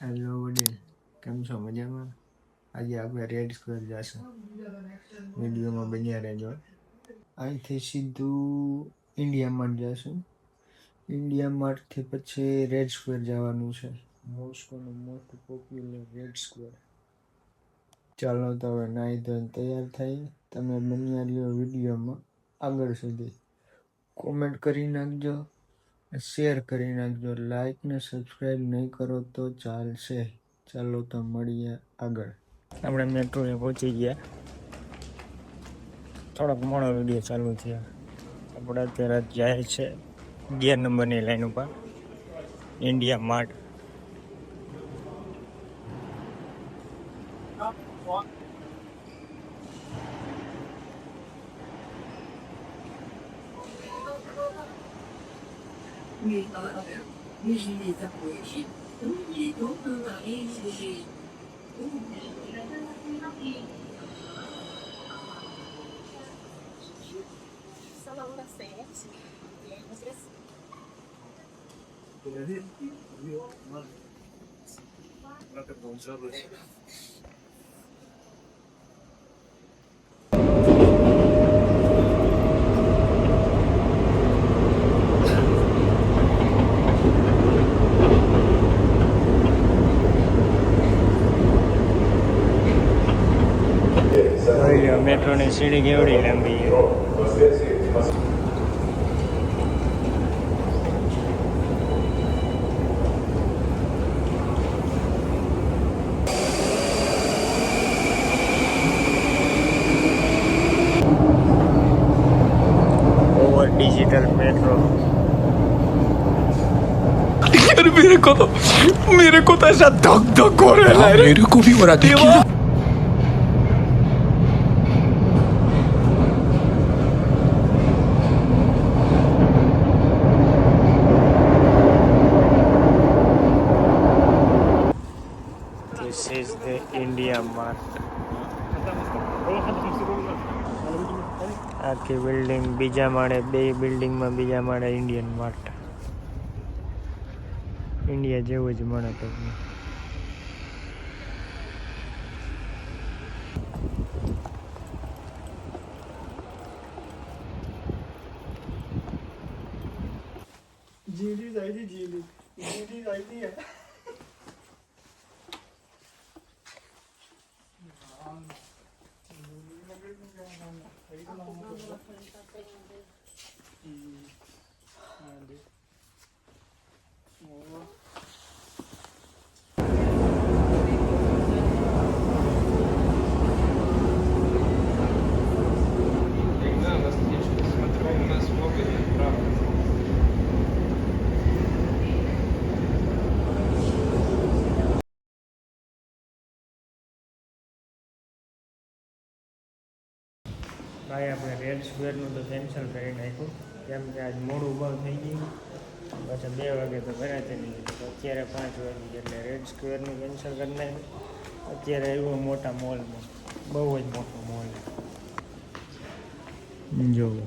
Hello વડીલ, કેમ છો? મજામાં? આજે આપણે રેડ સ્ક્વેર જશું. વિડીયોમાં બન્યા રહેજો. અહીંથી સીધું ઇન્ડિયા માર્ટ જશું. ઇન્ડિયા માર્ટથી પછી રેડ સ્ક્વેર જવાનું છે. મોસ્કોનું મોસ્ટ પોપ્યુલર રેડ સ્ક્વેર. ચાલો તો હવે નાહી ધોઈને તૈયાર થઈ. તમે બન્યા રહ્યો વિડીયોમાં આગળ સુધી. કોમેન્ટ કરી નાખજો, શેર કરી નાખજો. લાઈક ને સબસ્ક્રાઈબ નહીં કરો તો ચાલશે. ચાલો તો મળીએ આગળ. આપણે મેટ્રોએ પહોંચી ગયા. થોડોક મોડો વિડીયો ચાલુ થયો. આપણે અત્યારે જાય છે 11 નંબરની લાઈન ઉપર ઇન્ડિયા માર્ટ. મેટ્રોની સીડી કેવડી લાંબી છે. Over digital metro. यार मेरे को तो ऐसा धक धक हो रहा है. मेरे को भी हो रहा था. This is the India Mart. આખી બિલ્ડિંગ બીજા માળે, બે બિલ્ડિંગમાં બીજા માળે ઇન્ડિયન માર્ટ. ઇન્ડિયા જેવું જ મળે તમને. જીલી જાય છે. ભાઈ આપણે રેડ સ્ક્વેરનું તો કેન્સલ કરી નાખ્યું, કેમ કે આજ મોડું બહુ થઈ ગયું. પાછા 2 વાગે તો ભરાતી નહીં, અત્યારે 5 વાગી એટલે રેડ સ્ક્વેરનું કેન્સલ કરી નાખ્યું. અત્યારે આવ્યો મોટા મોલમાં, બહુ જ મોટો મોલ જોવો.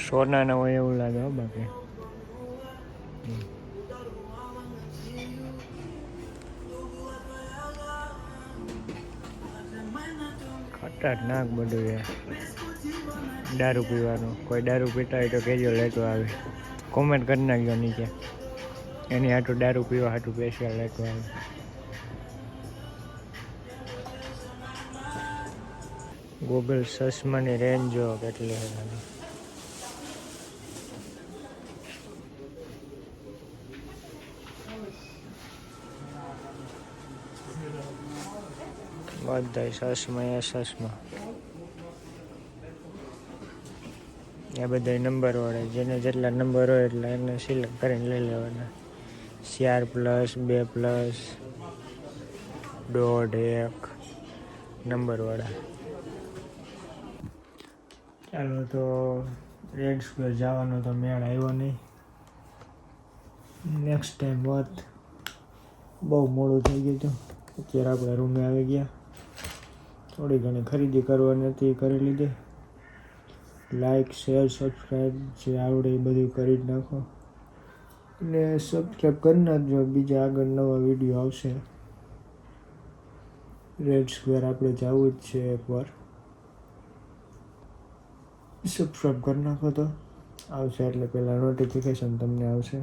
સોનાના હોય એવું લાગે હો બાકી. ખતરનાક બધું છે. દારૂ પીવાનું, કોઈ દારૂ પીતા હોય તો કહેજો, લેતો આવે. કોમેન્ટ કરી નાખજો નીચે, એની હાટું દારૂ પીવા હાટું સ્પેશિયલ લેતો આવે. ગૂગલ ચશ્માની રેન્જ જો કેટલી છે. બધા ચશ્મા. આ બધા નંબર વાળા, જેને જેટલા નંબર હોય એટલા એને સિલેક્ટ કરીને લઈ લેવાના. 4+, 2+, 1.5 નંબર વાળા. ચાલો તો રેડ સ્ક્વેર જવાનો તો મેળ આવ્યો નહીં. નેક્સ્ટ ટાઈમ વાત. બહુ મોડું થઈ ગયું હતું. અત્યારે આપણે રૂમે આવી ગયા. થોડી ઘણી ખરીદી કરવાની હતી, કરી લીધી. લાઈક, શેર, સબસ્ક્રાઈબ જે આવડે એ બધું કરી જ નાખો. અને સબસ્ક્રાઈબ કરી નાખજો, બીજા આગળ નવા વિડીયો આવશે. રેડ સ્ક્વેર આપણે જવું જ છે એકવાર. સબસ્ક્રાઈબ કરી નાખો તો આવશે, એટલે પહેલાં નોટિફિકેશન તમને આવશે.